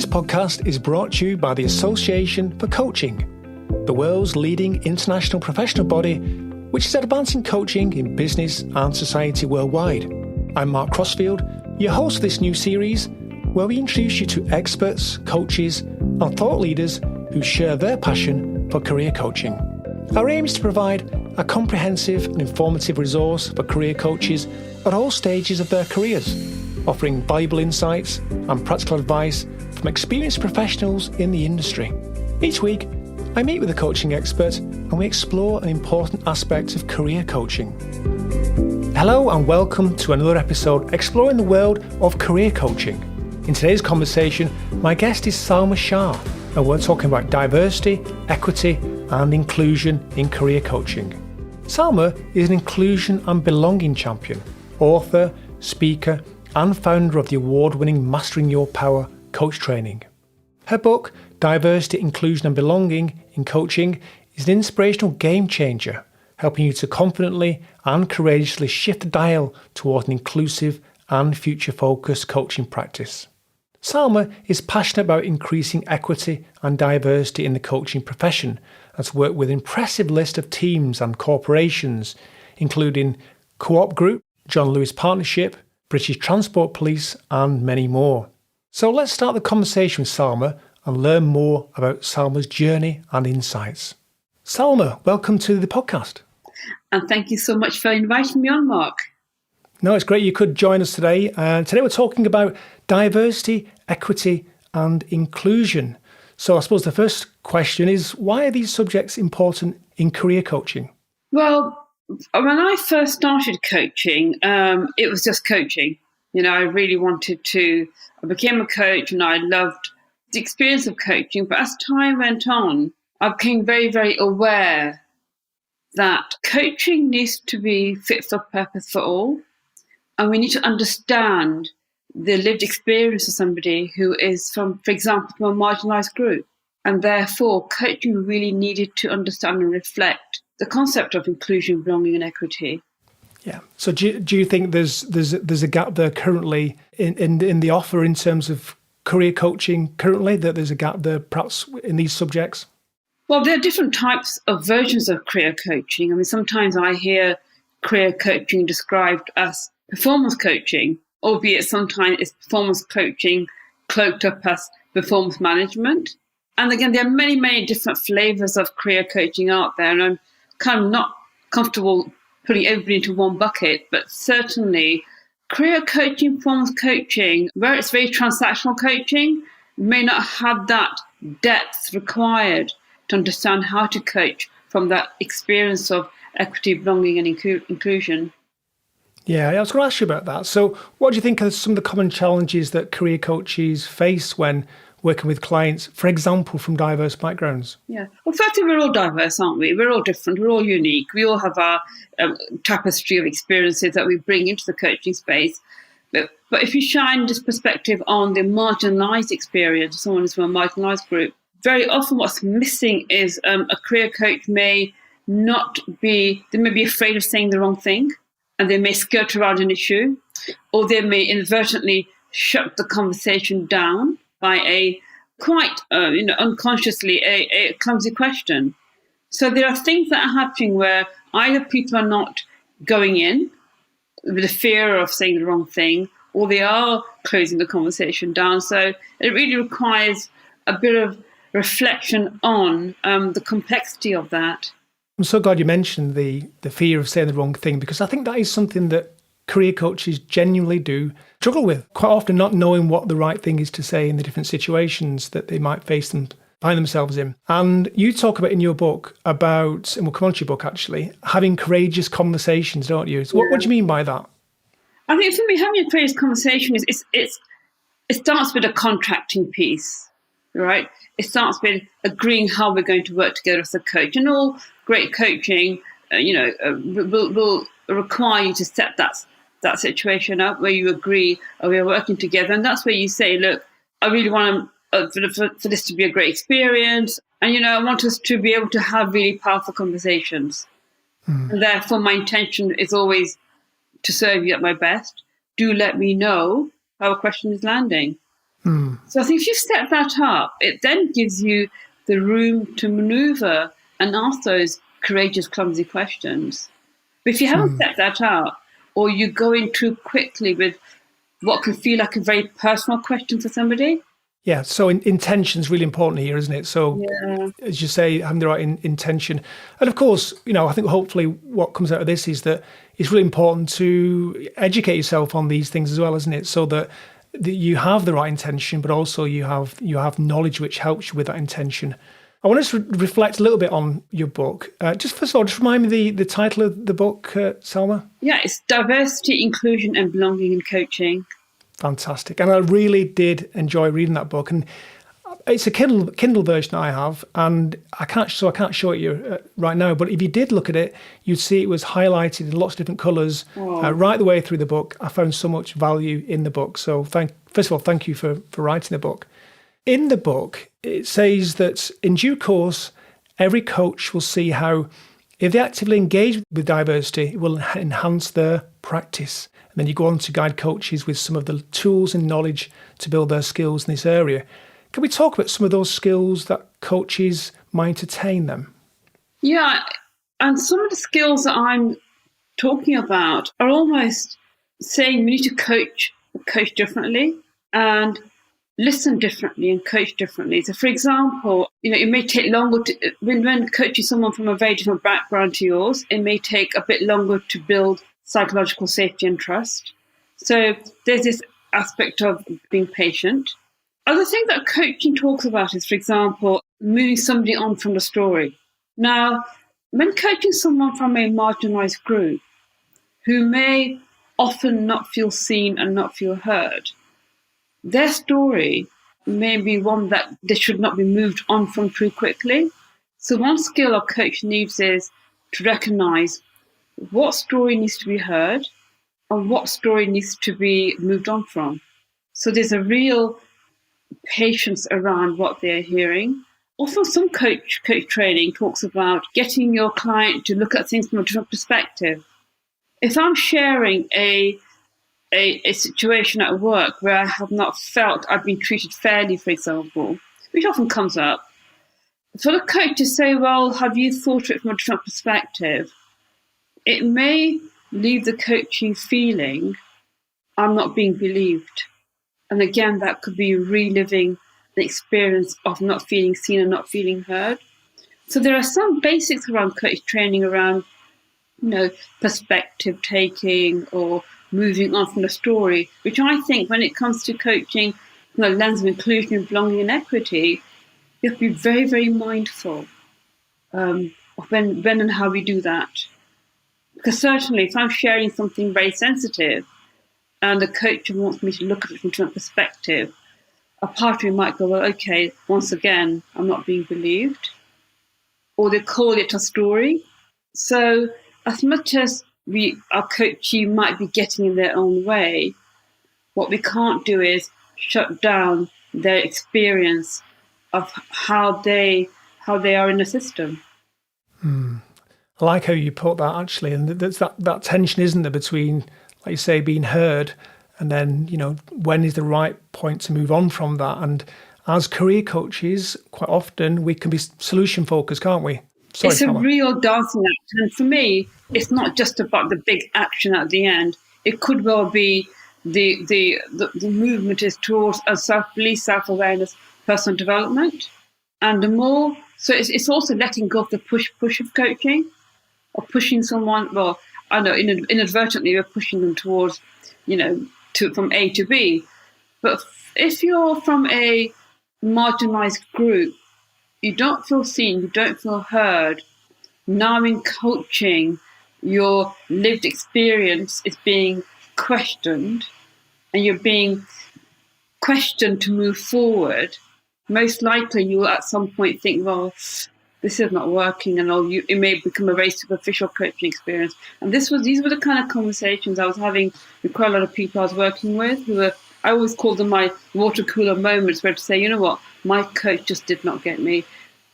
podcast is brought to you by the Association for Coaching, the world's leading international professional body, which is advancing coaching in business and society worldwide. I'm Mark Crossfield, your host of this new series, where we introduce you to experts, coaches, and thought leaders who share their passion for career coaching. Our aim is to provide a comprehensive and informative resource for career coaches at all stages of their careers, offering valuable insights and practical advice from experienced professionals in the industry. Each week, I meet with a coaching expert and we explore an important aspect of career coaching. Hello and welcome to another episode exploring the world of career coaching. In today's conversation, my guest is Salma Shah, and we're talking about diversity, equity, and inclusion in career coaching. Salma is an inclusion and belonging champion, author, speaker, and founder of the award-winning Mastering Your Power coach training. Her book, Diversity, Inclusion and Belonging in Coaching, is an inspirational game changer, helping you to confidently and courageously shift the dial toward an inclusive and future-focused coaching practice. Salma is passionate about increasing equity and diversity in the coaching profession and has worked with an impressive list of teams and corporations, including Co-op Group, John Lewis Partnership, British Transport Police, and many more. So let's start the conversation with Salma and learn more about Salma's journey and insights. Salma, welcome to the podcast. And thank you so much for inviting me on, Mark. No, it's great you could join us today. Today we're talking about diversity, equity, and inclusion. So I suppose the first question is, why are these subjects important in career coaching? Well, when I first started coaching, it was just coaching. I really I became a coach and I loved the experience of coaching. But as time went on, I became very, very aware that coaching needs to be fit for purpose for all. And we need to understand the lived experience of somebody who is from, for example, from a marginalized group. And therefore, coaching really needed to understand and reflect the concept of inclusion, belonging, and equity. Yeah. So do you think there's a gap there currently in the offer in terms of career coaching currently, that there's a gap there perhaps in these subjects? Well, there are different types of versions of career coaching. I mean, sometimes I hear career coaching described as performance coaching, albeit sometimes it's performance coaching cloaked up as performance management. And again, there are many, many different flavors of career coaching out there, and I'm kind of not comfortable putting everybody into one bucket, but certainly career coaching, performance coaching, where it's very transactional coaching, may not have that depth required to understand how to coach from that experience of equity, belonging, and inclusion. Yeah, I was going to ask you about that. So what do you think are some of the common challenges that career coaches face when working with clients, for example, from diverse backgrounds? Yeah. Well, firstly, we're all diverse, aren't we? We're all different. We're all unique. We all have our tapestry of experiences that we bring into the coaching space. But if you shine this perspective on the marginalized experience, someone who's from a marginalized group, very often what's missing is a career coach they may be afraid of saying the wrong thing, and they may skirt around an issue, or they may inadvertently shut the conversation down by a quite, unconsciously a clumsy question. So there are things that are happening where either people are not going in with the fear of saying the wrong thing, or they are closing the conversation down. So it really requires a bit of reflection on the complexity of that. I'm so glad you mentioned the fear of saying the wrong thing, because I think that is something that career coaches genuinely do struggle with, quite often not knowing what the right thing is to say in the different situations that they might find themselves in. And you talk about in your book about, and we'll come on to your book actually, having courageous conversations, don't you? So what do you mean by that? I think for me, having a courageous conversation it starts with a contracting piece, right? It starts with agreeing how we're going to work together as a coach. And all great coaching, will require you to set that situation up where you agree, we are working together. And that's where you say, look, I really want for this to be a great experience. And, I want us to be able to have really powerful conversations. And therefore, my intention is always to serve you at my best. Do let me know how a question is landing. So I think if you set that up, it then gives you the room to maneuver and ask those courageous, clumsy questions. But if you haven't set that up, or you go in too quickly with what can feel like a very personal question for somebody. Yeah, so intention is really important here, isn't it? So, as you say, having the right intention. And of course, I think hopefully what comes out of this is that it's really important to educate yourself on these things as well, isn't it? So that you have the right intention, but also you have knowledge which helps you with that intention. I want us to reflect a little bit on your book. Just first of all, just remind me the title of the book, Salma. Yeah, it's Diversity, Inclusion and Belonging in Coaching. Fantastic. And I really did enjoy reading that book. And it's a Kindle version I have, and I can't show it you right now. But if you did look at it, you'd see it was highlighted in lots of different colours right the way through the book. I found so much value in the book. So first of all, thank you for writing the book. In the book, it says that in due course, every coach will see how, if they actively engage with diversity, it will enhance their practice. And then you go on to guide coaches with some of the tools and knowledge to build their skills in this area. Can we talk about some of those skills that coaches might attain them? Yeah, and some of the skills that I'm talking about are almost saying we need to coach differently and listen differently and coach differently. So, for example, it may take longer when coaching someone from a very different background to yours, it may take a bit longer to build psychological safety and trust. So there's this aspect of being patient. Other thing that coaching talks about is, for example, moving somebody on from the story. Now, when coaching someone from a marginalized group who may often not feel seen and not feel heard, their story may be one that they should not be moved on from too quickly. So one skill a coach needs is to recognize what story needs to be heard and what story needs to be moved on from. So there's a real patience around what they're hearing. Also, some coach training talks about getting your client to look at things from a different perspective. If I'm sharing a situation at work where I have not felt I've been treated fairly, for example, which often comes up, for the coach to say, well, have you thought of it from a different perspective? It may leave the coachee feeling, I'm not being believed. And again, that could be reliving the experience of not feeling seen and not feeling heard. So there are some basics around coach training around, perspective taking or moving on from the story, which I think when it comes to coaching from the lens of inclusion, belonging and equity, you have to be very, very mindful of when and how we do that. Because certainly if I'm sharing something very sensitive and the coach wants me to look at it from a different perspective, a part of me might go, well, okay, once again, I'm not being believed. Or they call it a story. So as much as our coachee might be getting in their own way, what we can't do is shut down their experience of how they are in the system. I like how you put that, actually, and there's that tension, isn't there, between, like you say, being heard and then, when is the right point to move on from that? And as career coaches, quite often we can be solution focused, can't we? Sorry, it's a Salma. real dancing act. And for me, it's not just about the big action at the end. It could well be the movement is towards a self-belief, self-awareness, personal development. And the more, so it's also letting go of the push of coaching or pushing someone, well, I know inadvertently we're pushing them towards, from A to B. But if you're from a marginalized group, you don't feel seen, you don't feel heard. Now in coaching, your lived experience is being questioned and you're being questioned to move forward. Most likely you will at some point think, well, this is not working, and it may become a very superficial coaching experience. And these were the kind of conversations I was having with quite a lot of people I was working with I always call them my water cooler moments, where to say, you know what, my coach just did not get me.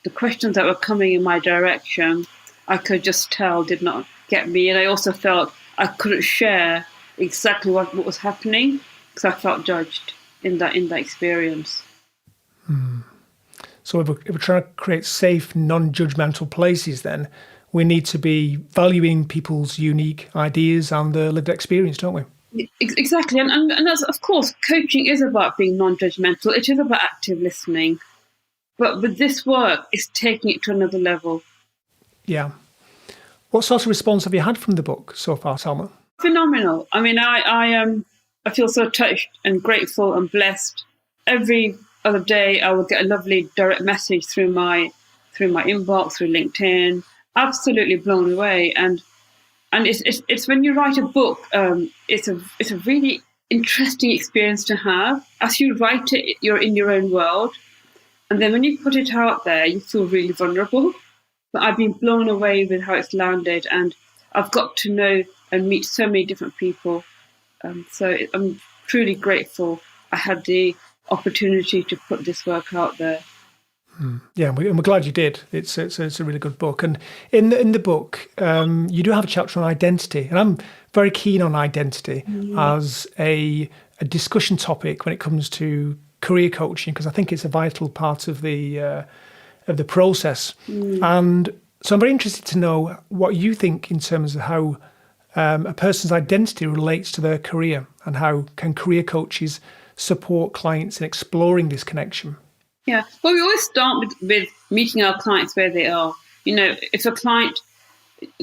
The questions that were coming in my direction, I could just tell did not get me. And I also felt I couldn't share exactly what was happening because I felt judged. in that experience. So if we're trying to create safe, non-judgmental places, then we need to be valuing people's unique ideas and their lived experience, don't we? Exactly. And that's, of course, coaching is about being non-judgmental. It is about active listening. But with this work, it's taking it to another level. Yeah. What sort of response have you had from the book so far, Salma? Phenomenal. I mean, I feel so touched and grateful and blessed. Every other day, I will get a lovely direct message through my inbox, through LinkedIn. Absolutely blown away. And it's when you write a book, it's a really interesting experience to have. As you write it, you're in your own world, and then when you put it out there, you feel really vulnerable. But I've been blown away with how it's landed, and I've got to know and meet so many different people. So I'm truly grateful I had the opportunity to put this work out there. Yeah, and we're glad you did. It's a really good book. And in the book, you do have a chapter on identity, and I'm very keen on identity as a discussion topic when it comes to career coaching, because I think it's a vital part of the process. And so I'm very interested to know what you think in terms of how a person's identity relates to their career, and how can career coaches support clients in exploring this connection. Yeah, well, we always start with meeting our clients where they are. You know, if a client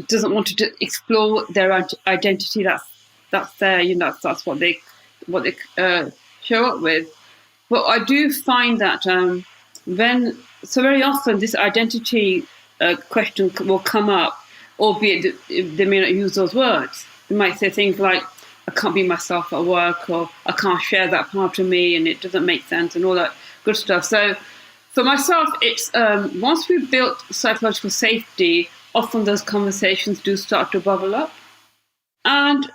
doesn't want to explore their identity, that's there. You know, that's what they show up with. But I do find that so very often this identity question will come up, albeit they may not use those words. They might say things like, "I can't be myself at work," or "I can't share that part of me, and it doesn't make sense," and all that good stuff. So for myself, it's once we've built psychological safety, often those conversations do start to bubble up. And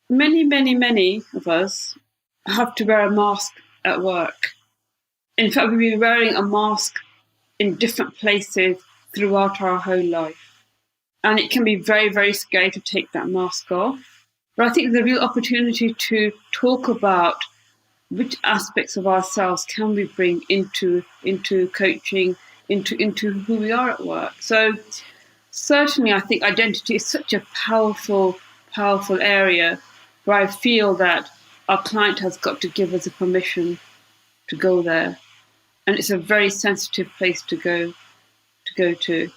many, many, many of us have to wear a mask at work. In fact, we've been wearing a mask in different places throughout our whole life. And it can be very, very scary to take that mask off. But I think the real opportunity to talk about which aspects of ourselves can we bring into coaching, into who we are at work. So certainly I think identity is such a powerful area where I feel that our client has got to give us a permission to go there. And it's a very sensitive place to go to.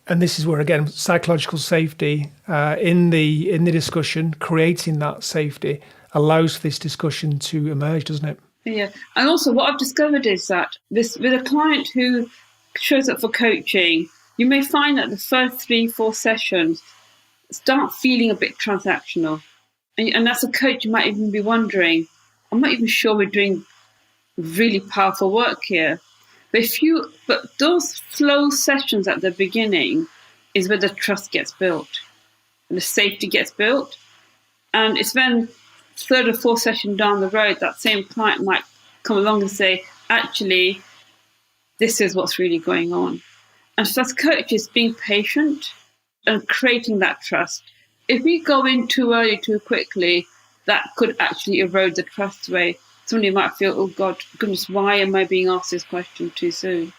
And this is where, again, psychological safety in the discussion, creating that safety, allows for this discussion to emerge, doesn't it? Yeah. And also what I've discovered is that with a client who shows up for coaching, you may find that the first 3-4 sessions start feeling a bit transactional. And as a coach, you might even be wondering, I'm not even sure we're doing really powerful work here. But those flow sessions at the beginning is where the trust gets built and the safety gets built. And it's when third or fourth session down the road, that same client might come along and say, actually, this is what's really going on. And so as coaches, being patient and creating that trust. If we go in too early, too quickly, that could actually erode the trust away. Somebody might feel, oh God, goodness, why am I being asked this question too soon?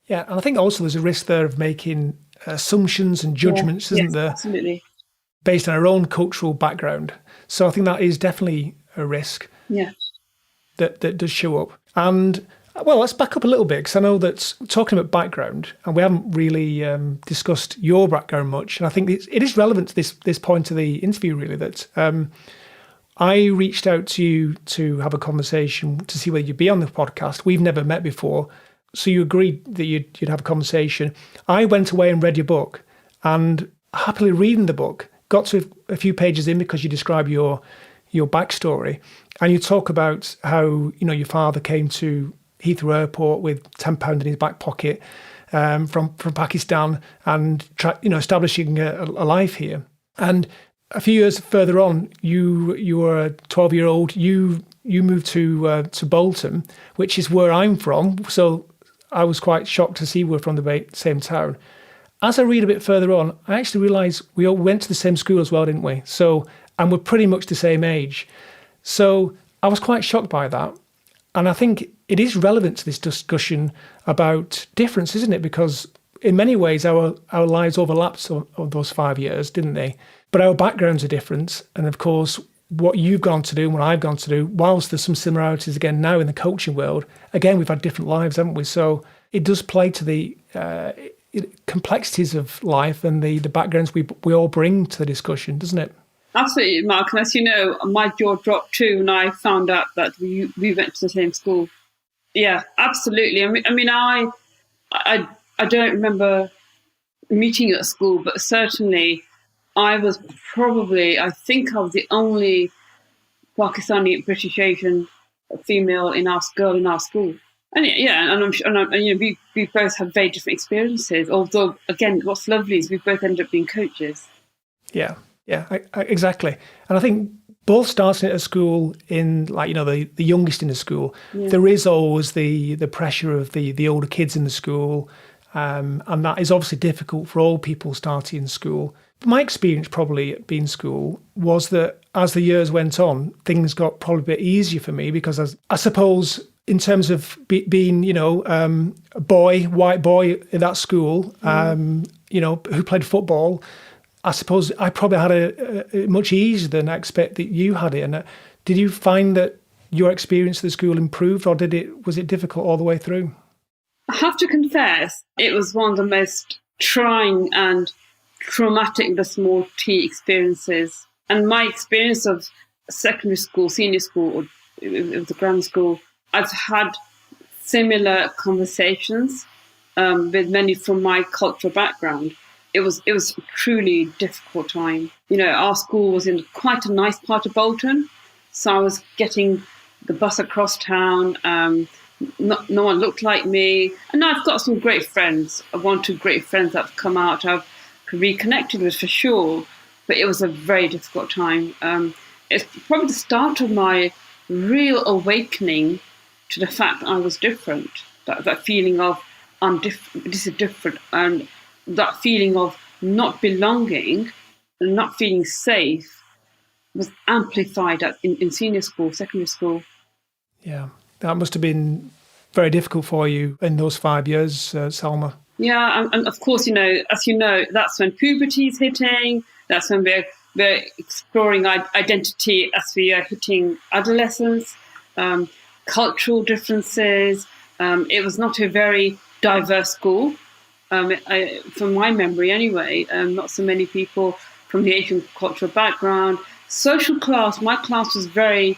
Yeah, and I think also there's a risk there of making assumptions and judgments, isn't there? Absolutely. Based on our own cultural background. So I think that is definitely a risk. Yeah. That does show up. And well, let's back up a little bit, because I know that talking about background, and we haven't really discussed your background much, and I think it is relevant to this point of the interview, really, that I reached out to you to have a conversation to see whether you'd be on the podcast. We've never met before, so you agreed that you'd have a conversation. I went away and read your book, and happily reading the book, got to a few pages in because you describe your backstory, and you talk about how your father came to Heathrow Airport with £10 in his back pocket from Pakistan, and establishing a life here. And a few years further on, you were a 12-year-old. You moved to Bolton, which is where I'm from. So I was quite shocked to see we're from the same town. As I read a bit further on, I actually realised we all went to the same school as well, didn't we? So, and we're pretty much the same age. So I was quite shocked by that. And I think it is relevant to this discussion about difference, isn't it? Because in many ways, our lives overlapped of those 5 years, didn't they? But our backgrounds are different. And of course, what you've gone to do and what I've gone to do, whilst there's some similarities again now in the coaching world, again, we've had different lives, haven't we? So it does play to the complexities of life and the backgrounds we all bring to the discussion, doesn't it? Absolutely, Mark. And as you know, my jaw dropped too when I found out that we went to the same school. Yeah, absolutely. I don't remember meeting at school, but certainly I was I think I was the only Pakistani British Asian female girl in our school. And we both have very different experiences. Although, again, what's lovely is we both ended up being coaches. Yeah, exactly. And I think both starting at a school in, the youngest in the school, there is always the pressure of the older kids in the school. And that is obviously difficult for all people starting in school. But my experience probably at being school was that as the years went on, things got probably a bit easier for me because I suppose in terms of being, a white boy in that school, who played football, I suppose I probably had it much easier than I expect that you had it. And did you find that your experience at the school improved, or was it difficult all the way through? I have to confess, it was one of the most trying and traumatic the small T experiences. And my experience of secondary school, senior school, or it was a grammar school, I've had similar conversations with many from my cultural background. It was a truly difficult time. Our school was in quite a nice part of Bolton, so I was getting the bus across town. No one looked like me, and I've got some great friends. One or two great friends that have come out. I've reconnected with for sure, but it was a very difficult time. It's probably the start of my real awakening to the fact that I was different. That feeling of I'm different. This is different, and that feeling of not belonging and not feeling safe was amplified in senior school, secondary school. Yeah, that must have been very difficult for you in those 5 years, Salma. Yeah, and of course, as you know, that's when puberty is hitting. That's when we're exploring identity as we are hitting adolescence, cultural differences. It was not a very diverse school. From my memory anyway, not so many people from the Asian cultural background. Social class, my class it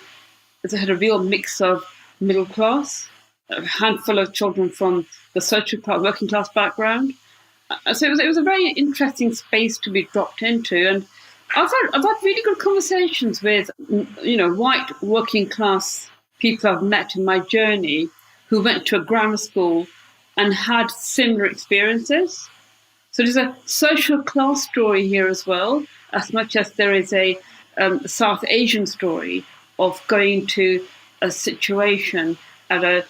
had a real mix of middle class, a handful of children from the social class, working class background. So it was a very interesting space to be dropped into. And I've had really good conversations with, white working class people I've met in my journey who went to a grammar school and had similar experiences. So there's a social class story here as well, as much as there is a South Asian story of going to a situation at a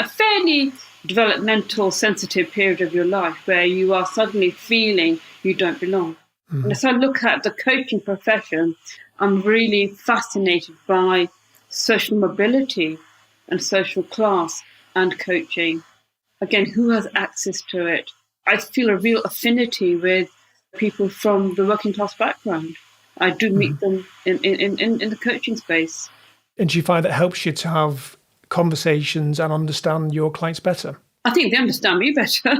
fairly developmental, sensitive period of your life where you are suddenly feeling you don't belong. Mm. And as I look at the coaching profession, I'm really fascinated by social mobility and social class and coaching. Again, who has access to it? I feel a real affinity with people from the working class background. I do meet them in the coaching space. And do you find that helps you to have conversations and understand your clients better? I think they understand me better.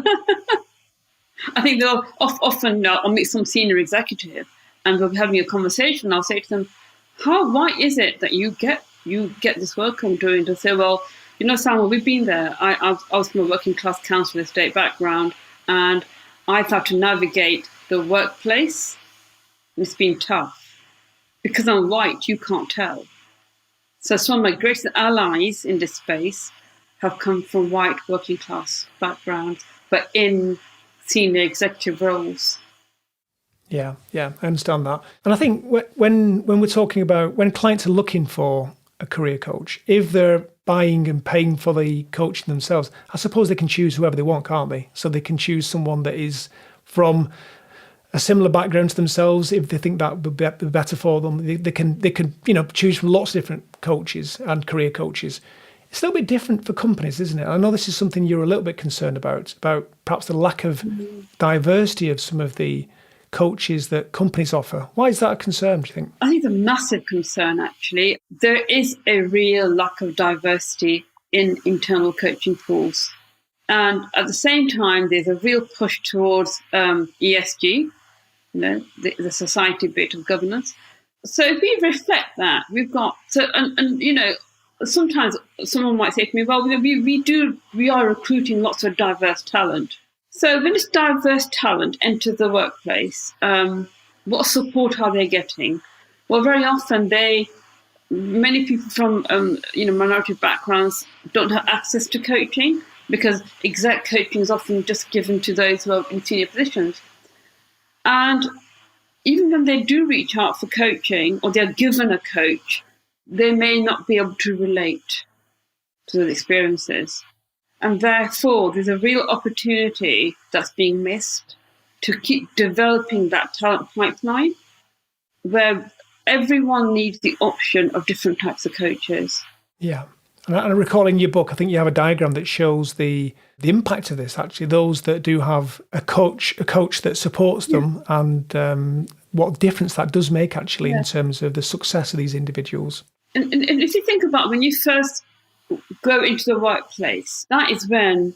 I think they'll often I'll meet some senior executive and we'll be having a conversation. I'll say to them, why is it that you get this work I'm doing? They'll say, well, Salma, we've been there. I was from a working class council estate background and I've had to navigate the workplace. It's been tough. Because I'm white, you can't tell. So some of my greatest allies in this space have come from white working class backgrounds, but in senior executive roles. Yeah, I understand that. And I think when we're talking about when clients are looking for a career coach, if they're buying and paying for the coaching themselves, I suppose they can choose whoever they want, can't they? So they can choose someone that is from a similar background to themselves if they think that would be better for them. They can choose from lots of different coaches and career coaches. It's a little bit different for companies, isn't it? I know this is something you're a little bit concerned about perhaps the lack of diversity of some of the coaches that companies offer. Why is that a concern, do you think? I think it's a massive concern, actually. There is a real lack of diversity in internal coaching pools. And at the same time, there's a real push towards ESG, the society bit of governance. So if we reflect that, we've got, sometimes someone might say to me, well, we are recruiting lots of diverse talent. So when this diverse talent enters the workplace, what support are they getting? Well, very often many people from minority backgrounds don't have access to coaching, because exec coaching is often just given to those who are in senior positions. And even when they do reach out for coaching, or they're given a coach, they may not be able to relate to those experiences. And therefore, there's a real opportunity that's being missed to keep developing that talent pipeline, where everyone needs the option of different types of coaches. Yeah. And I recall in your book, I think you have a diagram that shows the impact of this, actually, those that do have a coach that supports them, and what difference that does make, actually, in terms of the success of these individuals. And if you think about when you first go into the workplace, that is when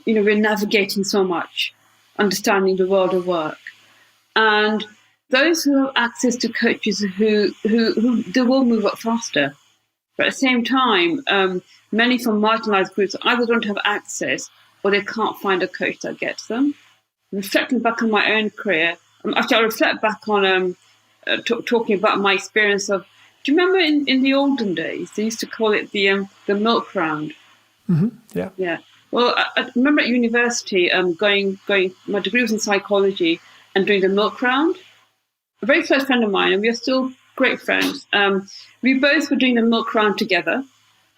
we're navigating so much, understanding the world of work. And those who have access to coaches who they will move up faster. But at the same time, many from marginalized groups either don't have access or they can't find a coach that gets them. Reflecting back on my own career, actually I reflect back on talking about my experience of, do you remember in the olden days, they used to call it the milk round? Mm-hmm. Yeah. Yeah. Well, I remember at university going, my degree was in psychology, and doing the milk round. A very close friend of mine, and we are still great friends. We both were doing the milk round together,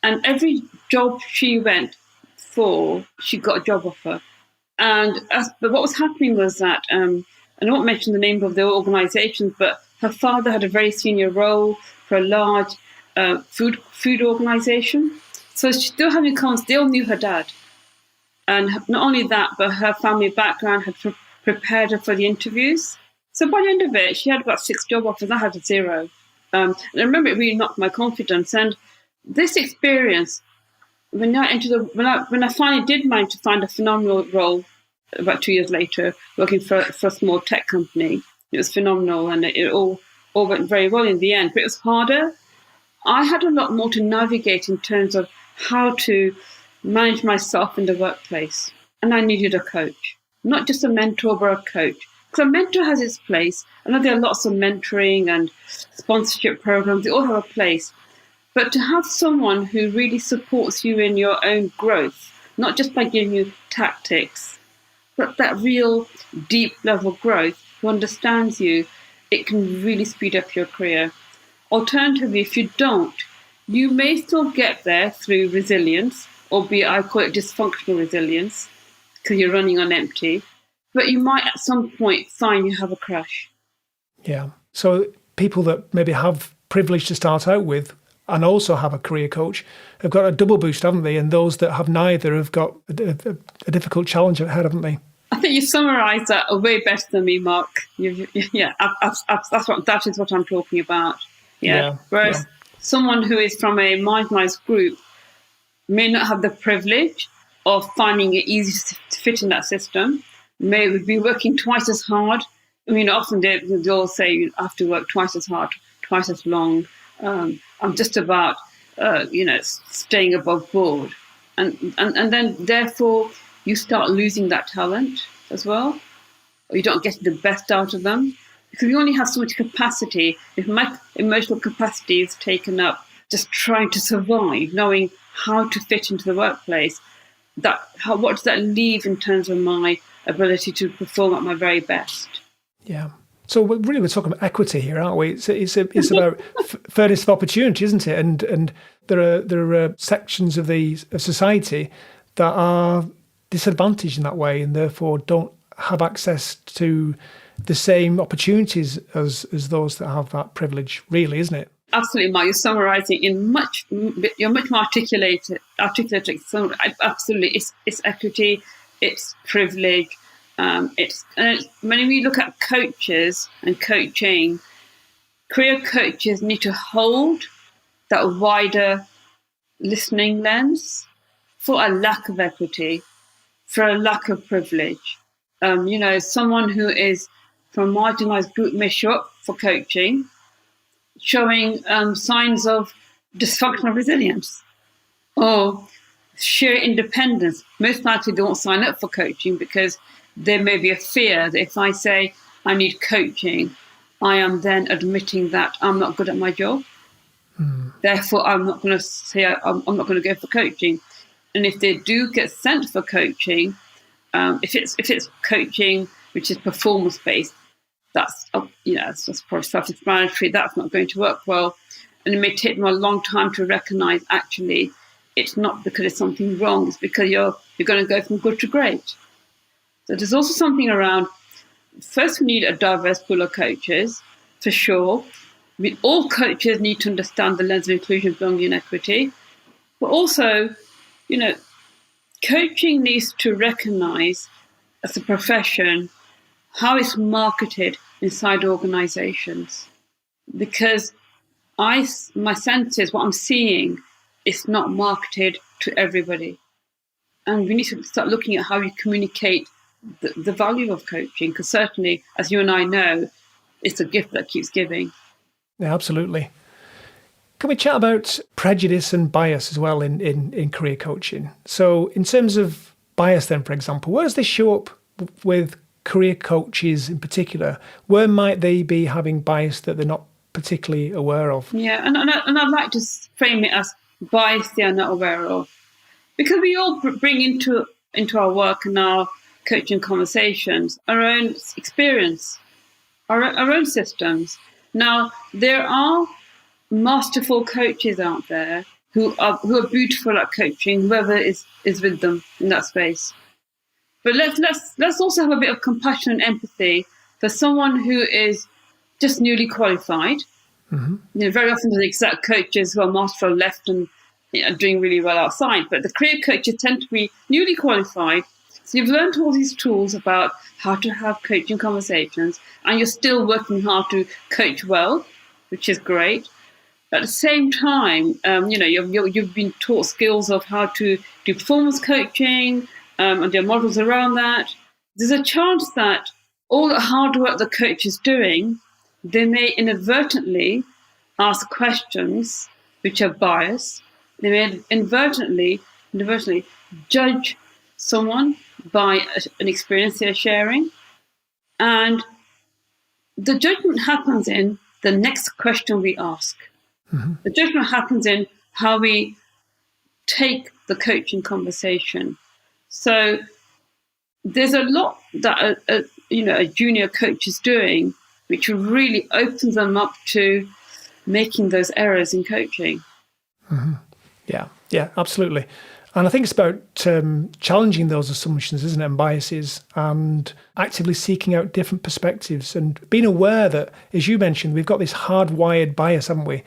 and every job she went for, she got a job offer. But what was happening was that, and I won't mention the name of the organisation, but her father had a very senior role for a large food organisation. So she's still having comments. They all knew her dad. And not only that, but her family background had prepared her for the interviews. So by the end of it, she had about 6 job offers. I had 0. And I remember it really knocked my confidence. And this experience, when I finally did manage to find a phenomenal role about 2 years later, working for a small tech company, it was phenomenal, and it all went very well in the end. But it was harder. I had a lot more to navigate in terms of how to manage myself in the workplace. And I needed a coach, not just a mentor, but a coach. Because a mentor has its place. I know there are lots of mentoring and sponsorship programs. They all have a place. But to have someone who really supports you in your own growth, not just by giving you tactics, but that real deep level growth, who understands you, it can really speed up your career. Alternatively, if you don't, you may still get there through resilience, albeit I call it dysfunctional resilience, because you're running on empty. But you might at some point find you have a crash. Yeah. So people that maybe have privilege to start out with and also have a career coach have got a double boost, haven't they? And those that have neither have got a difficult challenge ahead, haven't they? I think you summarised that way better than me, Mark. That is what I'm talking about. Yeah. Whereas someone who is from a marginalised group may not have the privilege of finding it easy to fit in that system, may be working twice as hard. I mean, often they all say you have to work twice as hard, twice as long. I'm just about, staying above board. And then, therefore, you start losing that talent as well. Or you don't get the best out of them. Because we only have so much capacity. If my emotional capacity is taken up just trying to survive, knowing how to fit into the workplace, what does that leave in terms of my ability to perform at my very best? Yeah. So we're talking about equity here, aren't we? It's about fairness of opportunity, isn't it? And there are sections of society that are disadvantaged in that way, and therefore don't have access to the same opportunities as those that have that privilege. Really, isn't it? Absolutely, Mark. You're summarising you're much more articulate. Absolutely, it's equity, it's privilege. When we look at coaches and coaching, career coaches need to hold that wider listening lens for a lack of equity, for a lack of privilege. Someone who is from a marginalised group may show up for coaching, showing signs of dysfunctional resilience or sheer independence. Most likely they won't sign up for coaching because there may be a fear that if I say I need coaching, I am then admitting that I'm not good at my job. Therefore, I'm not going to say I'm not going to go for coaching. And if they do get sent for coaching, if it's coaching which is performance based, that's probably self-explanatory. That's not going to work well, and it may take them a long time to recognise actually it's not because there's something wrong. It's because you're going to go from good to great. So there's also something around. First, we need a diverse pool of coaches for sure. All coaches need to understand the lens of inclusion, belonging, and equity, but also, coaching needs to recognise as a profession how it's marketed inside organisations, because my sense is what I'm seeing is not marketed to everybody, and we need to start looking at how you communicate the value of coaching, because certainly, as you and I know, it's a gift that keeps giving. Yeah, absolutely. Can we chat about prejudice and bias as well in career coaching? So in terms of bias then, for example, where does this show up with career coaches in particular? Where might they be having bias that they're not particularly aware of? Yeah, and I'd like to frame it as bias they are not aware of. Because we all bring into our work and our coaching conversations our own experience, our own systems. Now, there are masterful coaches out there who are beautiful at coaching, whoever is with them in that space. But let's also have a bit of compassion and empathy for someone who is just newly qualified. Mm-hmm. Very often the exact coaches who are masterful left and doing really well outside, but the career coaches tend to be newly qualified. So you've learned all these tools about how to have coaching conversations, and you're still working hard to coach well, which is great. At the same time, you've been taught skills of how to do performance coaching, and there are models around that. There's a chance that all the hard work the coach is doing, they may inadvertently ask questions which are biased. They may inadvertently judge someone by an experience they're sharing. And the judgment happens in the next question we ask. Mm-hmm. The judgment happens in how we take the coaching conversation. So there's a lot that a junior coach is doing, which really opens them up to making those errors in coaching. Mm-hmm. Yeah, absolutely. And I think it's about challenging those assumptions, isn't it, and biases, and actively seeking out different perspectives and being aware that, as you mentioned, we've got this hardwired bias, haven't we?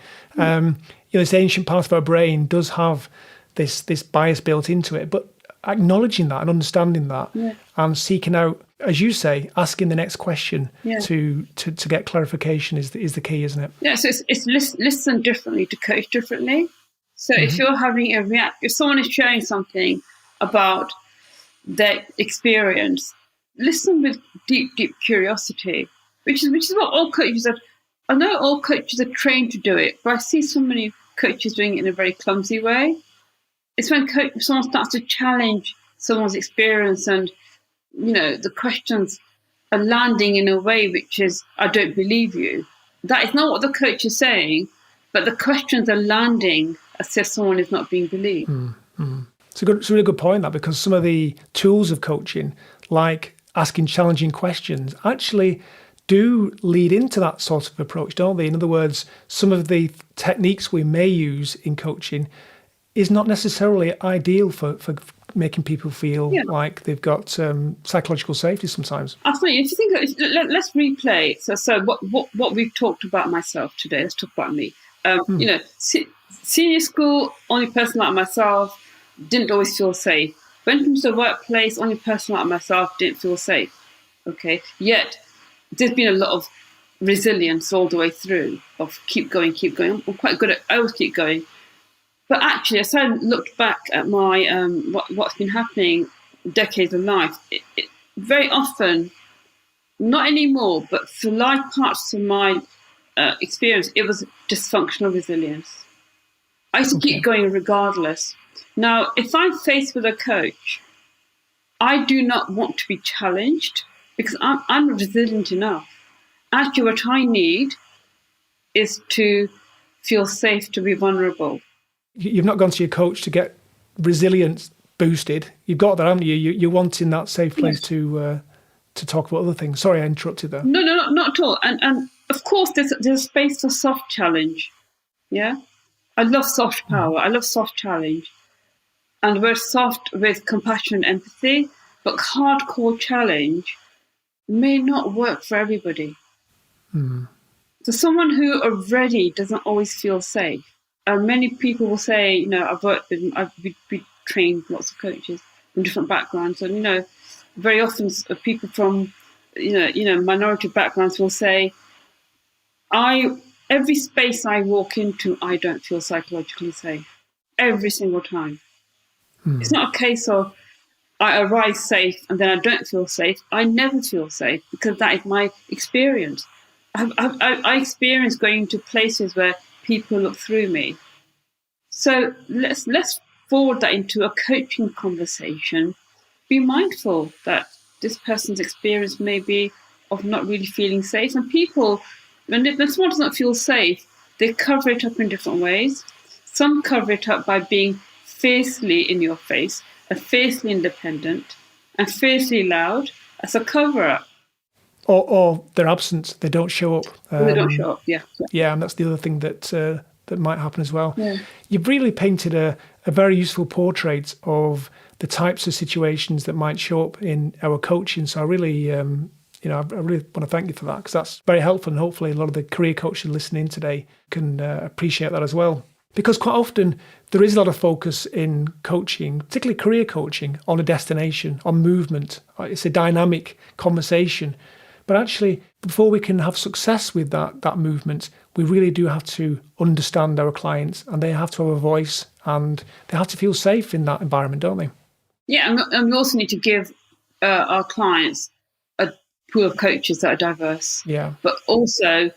This ancient part of our brain does have this bias built into it, but acknowledging that and understanding that, and seeking out, as you say, asking the next question to get clarification is the key, isn't it? Yeah, so it's listen differently to coach differently. So if you're having if someone is sharing something about their experience, listen with deep curiosity, which is what all coaches are. I know all coaches are trained to do it, but I see so many coaches doing it in a very clumsy way. It's when someone starts to challenge someone's experience, and the questions are landing in a way which is, I don't believe you. That is not what the coach is saying, but the questions are landing as if someone is not being believed. Mm-hmm. It's a really good point, that, because some of the tools of coaching, like asking challenging questions, actually do lead into that sort of approach, don't they? In other words, some of the techniques we may use in coaching is not necessarily ideal for making people feel like they've got psychological safety sometimes. Absolutely. If you think, let's replay. So what we've talked about myself today. Let's talk about me. Senior school, only person like myself, didn't always feel safe. Went into the workplace, only person like myself, didn't feel safe. Okay, yet there's been a lot of resilience all the way through of keep going. I'm quite good at always keep going. But actually, as I looked back at my what's been happening decades of life, it very often, not anymore, but for large parts of my experience, it was dysfunctional resilience. I used to keep going regardless. Now, if I'm faced with a coach, I do not want to be challenged because I'm resilient enough. Actually, what I need is to feel safe to be vulnerable. You've not gone to your coach to get resilience boosted. You've got that, haven't you? You're wanting that safe place to talk about other things. Sorry, I interrupted there. No, not at all. And of course, there's space for soft challenge. Yeah, I love soft power. I love soft challenge, and we're soft with compassion and empathy. But hardcore challenge may not work for everybody. So someone who already doesn't always feel safe. And many people will say, I've been trained lots of coaches from different backgrounds, and very often people from minority backgrounds will say, every space I walk into, I don't feel psychologically safe every single time. It's not a case of I arrive safe and then I don't feel safe. I never feel safe because that is my experience. I experience going into places where people look through me. So let's forward that into a coaching conversation. Be mindful that this person's experience may be of not really feeling safe. And people, when someone doesn't feel safe, they cover it up in different ways. Some cover it up by being fiercely in your face, and fiercely independent, and fiercely loud as a cover-up. Or they're absent, they don't show up. They don't show up, yeah. Yeah, and that's the other thing that might happen as well. Yeah. You've really painted a very useful portrait of the types of situations that might show up in our coaching. So I really, I really want to thank you for that, because that's very helpful, and hopefully a lot of the career coaches listening today can appreciate that as well. Because quite often there is a lot of focus in coaching, particularly career coaching, on a destination, on movement. It's a dynamic conversation. But actually, before we can have success with that movement, we really do have to understand our clients, and they have to have a voice, and they have to feel safe in that environment, don't they? Yeah, and we also need to give our clients a pool of coaches that are diverse. Yeah. But also,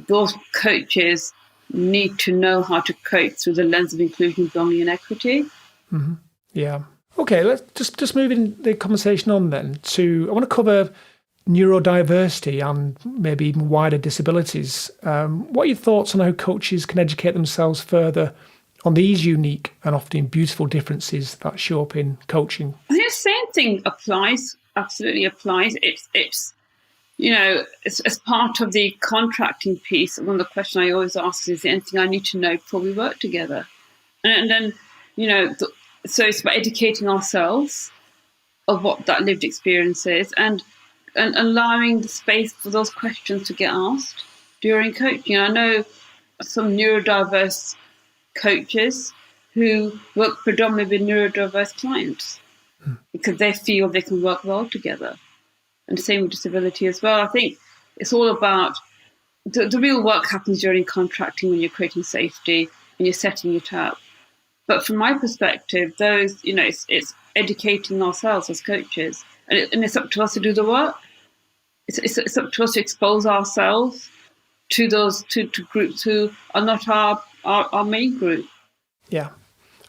those coaches need to know how to coach through the lens of inclusion, belonging, and equity. Mm-hmm. Yeah. Okay, let's just moving the conversation on then to, I want to cover neurodiversity and maybe even wider disabilities. What are your thoughts on how coaches can educate themselves further on these unique and often beautiful differences that show up in coaching? I think the same thing applies, absolutely applies. It's as part of the contracting piece, one of the questions I always ask is there anything I need to know before we work together? And then, so it's about educating ourselves of what that lived experience is, and allowing the space for those questions to get asked during coaching. I know some neurodiverse coaches who work predominantly with neurodiverse clients because they feel they can work well together. And the same with disability as well. I think it's all about the real work happens during contracting when you're creating safety and you're setting it up. But from my perspective, it's educating ourselves as coaches, and it's up to us to do the work. It's up to us to expose ourselves to those to groups who are not our main group. Yeah.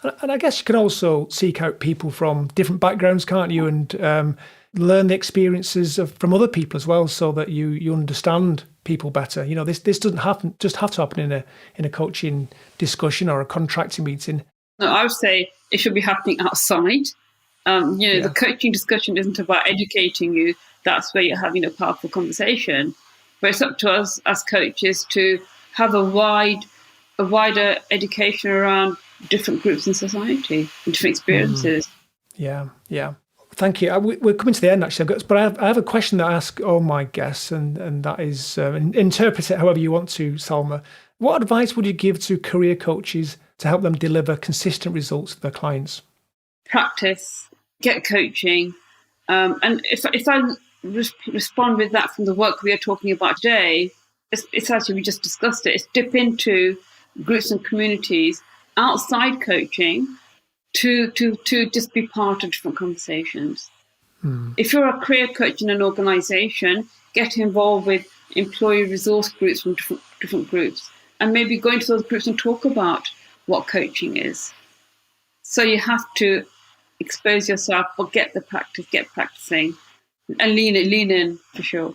And I guess you can also seek out people from different backgrounds, can't you? And learn the experiences from other people as well, so that you understand people better. This doesn't just have to happen in a coaching discussion or a contracting meeting. No, I would say it should be happening outside. The coaching discussion isn't about educating you. That's where you're having a powerful conversation. But it's up to us as coaches to have a wider education around different groups in society and different experiences. Yeah. Thank you. We're coming to the end, actually, but I have a question that I ask all my guests, and that is, interpret it however you want to, Salma. What advice would you give to career coaches to help them deliver consistent results for their clients? Practice, get coaching. And if I respond with that from the work we are talking about today, it's actually, we just discussed it, it's dip into groups and communities outside coaching to just be part of different conversations. If you're a career coach in an organisation, get involved with employee resource groups from different groups, and maybe go into those groups and talk about what coaching is. So you have to expose yourself, or get the practice, get practicing, and lean in for sure.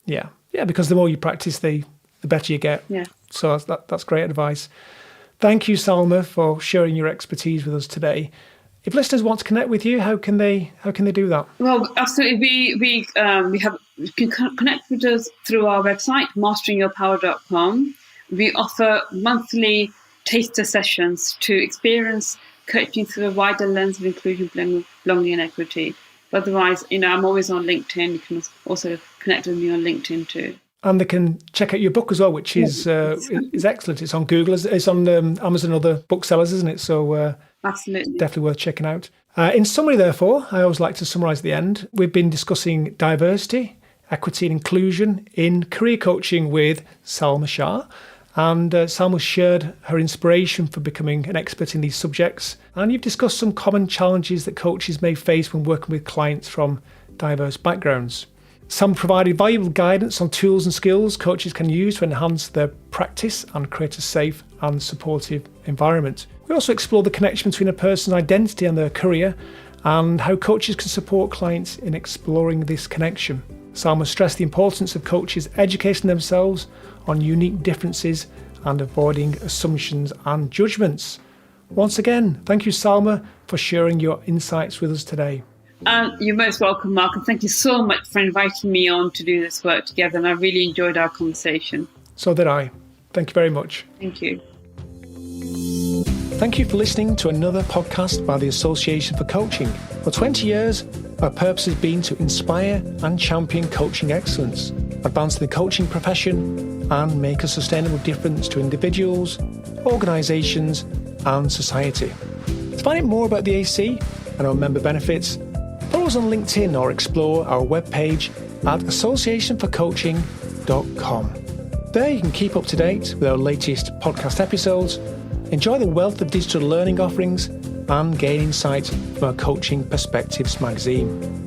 Yeah, because the more you practice, the better you get. Yeah. So that's great advice. Thank you, Salma, for sharing your expertise with us today. If listeners want to connect with you, how can they do that? Well, absolutely. You can connect with us through our website, masteringyourpower.com. We offer monthly taster sessions to experience coaching through a wider lens of inclusion, belonging, and equity. But otherwise, I'm always on LinkedIn. You can also connect with me on LinkedIn too. And they can check out your book as well, which is excellent. It's on Google. It's on Amazon and other booksellers, isn't it? So absolutely, definitely worth checking out. In summary, therefore, I always like to summarise at the end. We've been discussing diversity, equity and inclusion in career coaching with Salma Shah. And Salma shared her inspiration for becoming an expert in these subjects. And you've discussed some common challenges that coaches may face when working with clients from diverse backgrounds. Sam provided valuable guidance on tools and skills coaches can use to enhance their practice and create a safe and supportive environment. We also explored the connection between a person's identity and their career, and how coaches can support clients in exploring this connection. Salma stressed the importance of coaches educating themselves on unique differences and avoiding assumptions and judgments. Once again, thank you, Salma, for sharing your insights with us today. You're most welcome, Mark, and thank you so much for inviting me on to do this work together, and I really enjoyed our conversation. So did I. Thank you very much. Thank you. Thank you for listening to another podcast by the Association for Coaching. For 20 years, our purpose has been to inspire and champion coaching excellence, advance the coaching profession, and make a sustainable difference to individuals, organisations, and society. To find out more about the AC and our member benefits, follow us on LinkedIn or explore our webpage at associationforcoaching.com. There you can keep up to date with our latest podcast episodes, enjoy the wealth of digital learning offerings, and gain insight from our Coaching Perspectives magazine.